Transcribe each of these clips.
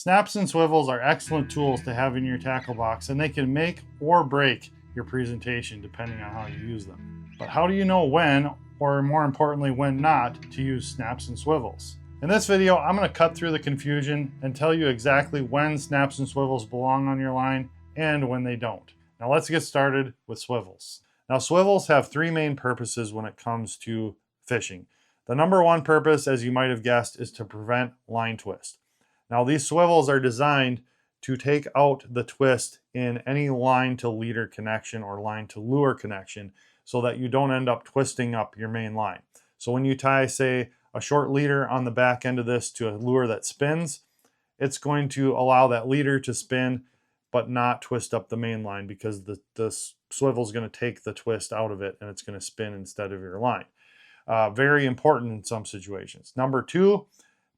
Snaps and swivels are excellent tools to have in your tackle box, and they can make or break your presentation depending on how you use them. But how do you know when, or more importantly, when not to use snaps and swivels? In this video, I'm going to cut through the confusion and tell you exactly when snaps and swivels belong on your line and when they don't. Now let's get started with swivels. Now swivels have three main purposes when it comes to fishing. The number one purpose, as you might have guessed, is to prevent line twist. Now these swivels are designed to take out the twist in any line to leader connection or line to lure connection so that you don't end up twisting up your main line. So when you tie, say, a short leader on the back end of this to a lure that spins, it's going to allow that leader to spin but not twist up the main line because the swivel is going to take the twist out of it and it's going to spin instead of your line. Very important in some situations. Number two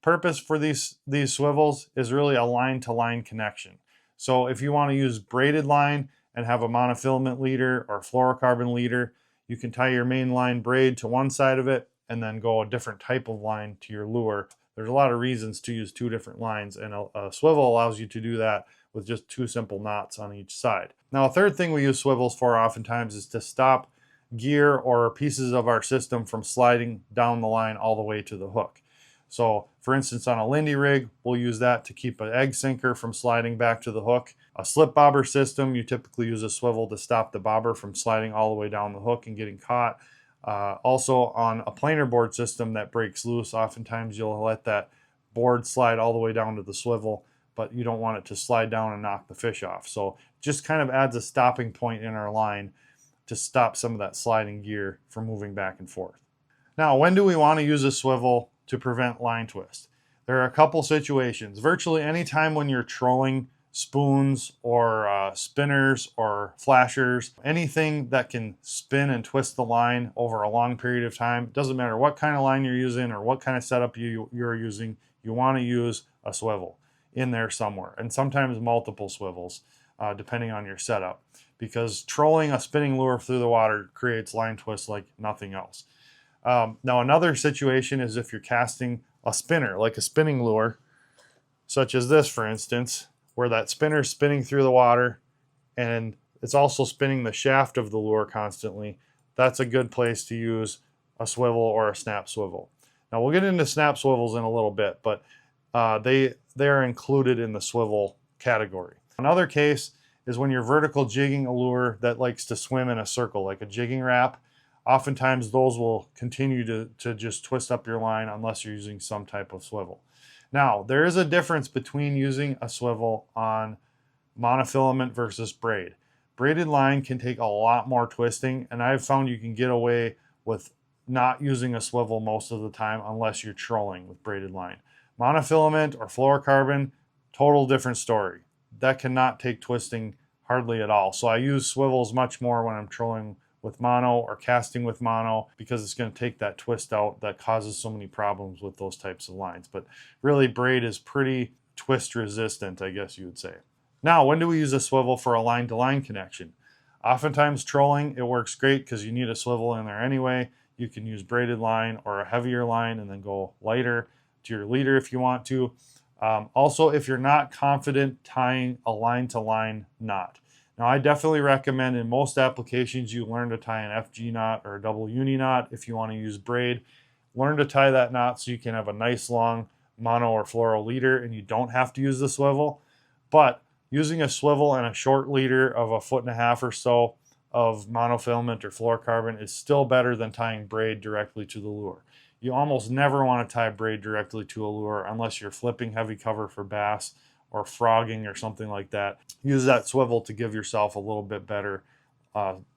purpose for these swivels is really a line-to-line connection. So if you want to use braided line and have a monofilament leader or fluorocarbon leader, you can tie your main line braid to one side of it and then go a different type of line to your lure. There's a lot of reasons to use two different lines, and a swivel allows you to do that with just two simple knots on each side. Now, a third thing we use swivels for oftentimes is to stop gear or pieces of our system from sliding down the line all the way to the hook. So for instance, on a Lindy rig, we'll use that to keep an egg sinker from sliding back to the hook. A slip bobber system, you typically use a swivel to stop the bobber from sliding all the way down the hook and getting caught. Also on a planer board system that breaks loose, oftentimes you'll let that board slide all the way down to the swivel, but you don't want it to slide down and knock the fish off. So just kind of adds a stopping point in our line to stop some of that sliding gear from moving back and forth. Now, when do we want to use a swivel to prevent line twist? There are a couple situations. Virtually any time when you're trolling spoons or spinners or flashers, anything that can spin and twist the line over a long period of time, doesn't matter what kind of line you're using or what kind of setup you're using, you want to use a swivel in there somewhere, and sometimes multiple swivels depending on your setup, because trolling a spinning lure through the water creates line twist like nothing else. Now another situation is if you're casting a spinner, like a spinning lure, such as this for instance, where that spinner is spinning through the water and it's also spinning the shaft of the lure constantly. That's a good place to use a swivel or a snap swivel. Now we'll get into snap swivels in a little bit, but they are included in the swivel category. Another case is when you're vertical jigging a lure that likes to swim in a circle, like a jigging wrap. Oftentimes those will continue to just twist up your line unless you're using some type of swivel. Now, there is a difference between using a swivel on monofilament versus braid. Braided line can take a lot more twisting, and I've found you can get away with not using a swivel most of the time unless you're trolling with braided line. Monofilament or fluorocarbon, total different story. That cannot take twisting hardly at all. So I use swivels much more when I'm trolling with mono or casting with mono, because it's going to take that twist out that causes so many problems with those types of lines. But really, braid is pretty twist resistant, I guess you would say. Now, when do we use a swivel for a line-to-line connection? Oftentimes trolling, it works great because you need a swivel in there anyway. You can use braided line or a heavier line and then go lighter to your leader if you want to. Also, if you're not confident tying a line-to-line knot. Now, I definitely recommend in most applications you learn to tie an FG knot or a double uni knot if you want to use braid. Learn to tie that knot so you can have a nice long mono or fluoro leader and you don't have to use the swivel. But using a swivel and a short leader of 1.5 feet or so of monofilament or fluorocarbon is still better than tying braid directly to the lure. You almost never want to tie braid directly to a lure unless you're flipping heavy cover for bass or frogging or something like that. Use that swivel to give yourself a little bit better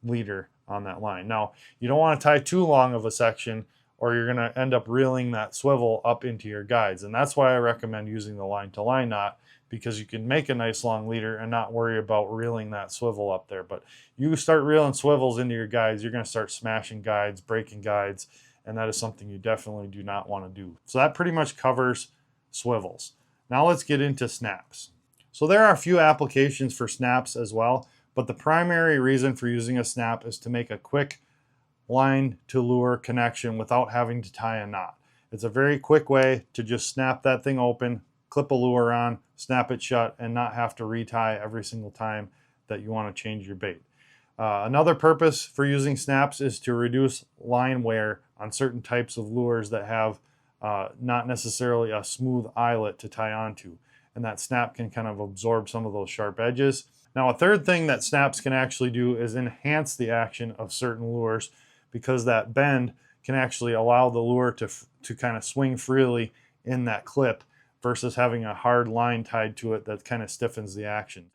leader on that line. Now, you don't want to tie too long of a section or you're going to end up reeling that swivel up into your guides. And that's why I recommend using the line-to-line knot, because you can make a nice long leader and not worry about reeling that swivel up there. But you start reeling swivels into your guides, you're going to start smashing guides, breaking guides, and that is something you definitely do not want to do. So that pretty much covers swivels. Now let's get into snaps. So there are a few applications for snaps as well, but the primary reason for using a snap is to make a quick line to lure connection without having to tie a knot. It's a very quick way to just snap that thing open, clip a lure on, snap it shut, and not have to retie every single time that you want to change your bait. Another purpose for using snaps is to reduce line wear on certain types of lures that have not necessarily a smooth eyelet to tie onto, and that snap can kind of absorb some of those sharp edges. Now, a third thing that snaps can actually do is enhance the action of certain lures, because that bend can actually allow the lure to kind of swing freely in that clip versus having a hard line tied to it that kind of stiffens the action.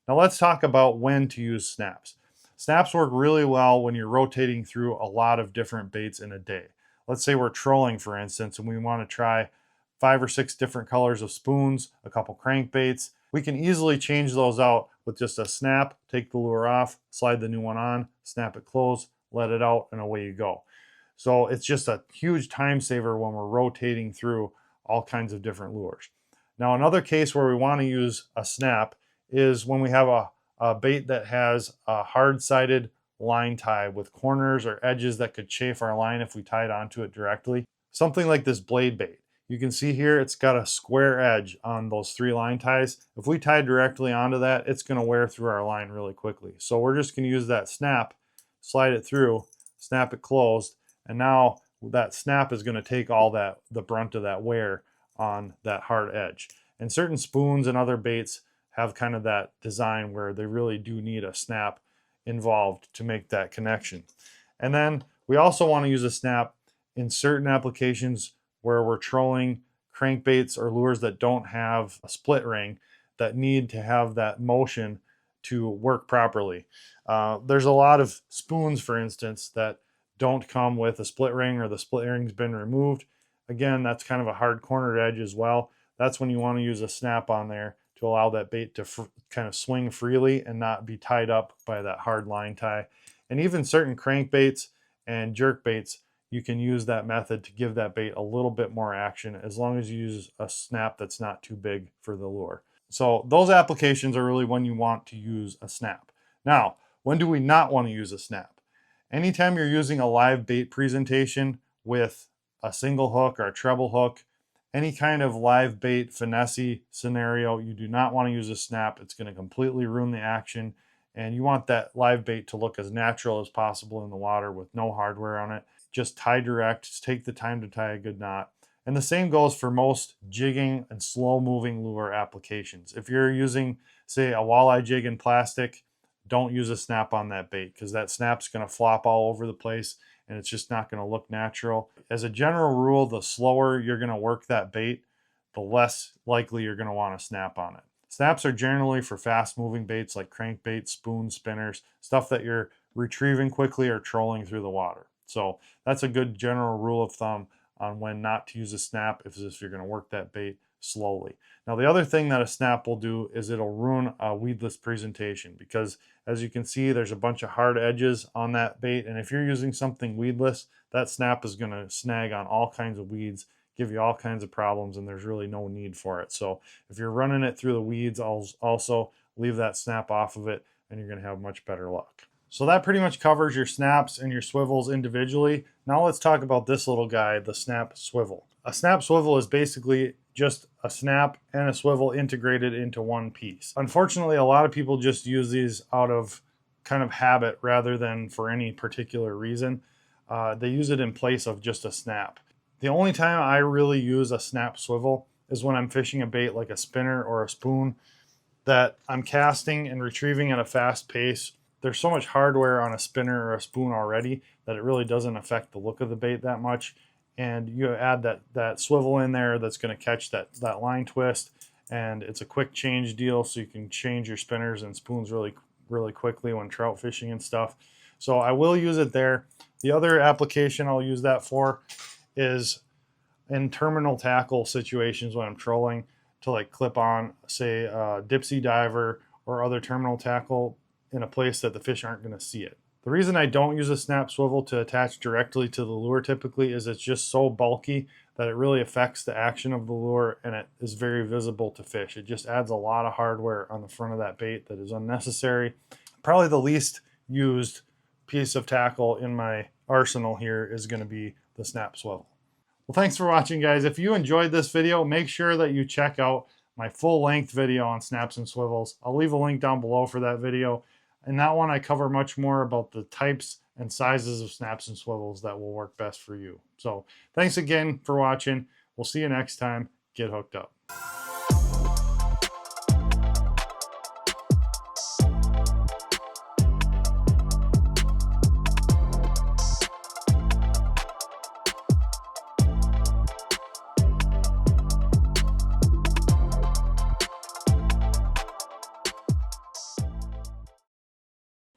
Now let's talk about when to use snaps. Snaps work really well when you're rotating through a lot of different baits in a day. Let's say we're trolling, for instance, and we want to try 5 or 6 different colors of spoons, a couple crankbaits. We can easily change those out with just a snap, take the lure off, slide the new one on, snap it closed, let it out, and away you go. So it's just a huge time saver when we're rotating through all kinds of different lures. Now, another case where we want to use a snap is when we have a bait that has a hard-sided line tie with corners or edges that could chafe our line if we tied onto it directly. Something like this blade bait. You can see here it's got a square edge on those 3 line ties. If we tie directly onto that, it's going to wear through our line really quickly. So we're just going to use that snap, slide it through, snap it closed, and now that snap is going to take all the brunt of that wear on that hard edge. And certain spoons and other baits have kind of that design where they really do need a snap involved to make that connection. And then we also want to use a snap in certain applications where we're trolling crankbaits or lures that don't have a split ring, that need to have that motion to work properly. There's a lot of spoons, for instance, that don't come with a split ring, or the split ring's been removed. Again, that's kind of a hard cornered edge as well. That's when you want to use a snap on there to allow that bait to kind of swing freely and not be tied up by that hard line tie. And even certain crankbaits and jerk baits, you can use that method to give that bait a little bit more action, as long as you use a snap that's not too big for the lure. So those applications are really when you want to use a snap. Now, when do we not want to use a snap? Anytime you're using a live bait presentation with a single hook or a treble hook, any kind of live bait finesse scenario, you do not want to use a snap. It's going to completely ruin the action, and you want that live bait to look as natural as possible in the water with no hardware on it. Just tie direct, just take the time to tie a good knot. And the same goes for most jigging and slow moving lure applications. If you're using, say, a walleye jig in plastic, don't use a snap on that bait, because that snap's going to flop all over the place and it's just not going to look natural. As a general rule, the slower you're going to work that bait, the less likely you're going to want to snap on it. Snaps are generally for fast moving baits like crankbaits, spoons, spinners, stuff that you're retrieving quickly or trolling through the water. So that's a good general rule of thumb on when not to use a snap if you're going to work that bait slowly. Now, the other thing that a snap will do is it'll ruin a weedless presentation, because as you can see, there's a bunch of hard edges on that bait, and if you're using something weedless, that snap is going to snag on all kinds of weeds, give you all kinds of problems, and there's really no need for it. So if you're running it through the weeds, also leave that snap off of it, and you're going to have much better luck. So that pretty much covers your snaps and your swivels individually. Now let's talk about this little guy, the snap swivel. A snap swivel is basically just a snap and a swivel integrated into one piece. Unfortunately, a lot of people just use these out of kind of habit rather than for any particular reason. They use it in place of just a snap. The only time I really use a snap swivel is when I'm fishing a bait like a spinner or a spoon that I'm casting and retrieving at a fast pace. There's so much hardware on a spinner or a spoon already that it really doesn't affect the look of the bait that much. And you add that swivel in there that's going to catch that line twist, and it's a quick change deal, so you can change your spinners and spoons really quickly when trout fishing and stuff. So I will use it there. The other application I'll use that for is in terminal tackle situations when I'm trolling, to like clip on, say, a dipsy diver or other terminal tackle in a place that the fish aren't going to see it. The reason I don't use a snap swivel to attach directly to the lure typically is it's just so bulky that it really affects the action of the lure, and it is very visible to fish. It just adds a lot of hardware on the front of that bait that is unnecessary. Probably the least used piece of tackle in my arsenal here is going to be the snap swivel. Well, thanks for watching, guys. If you enjoyed this video, make sure that you check out my full-length video on snaps and swivels. I'll leave a link down below for that video. In that one, I cover much more about the types and sizes of snaps and swivels that will work best for you. So thanks again for watching. We'll see you next time. Get hooked up.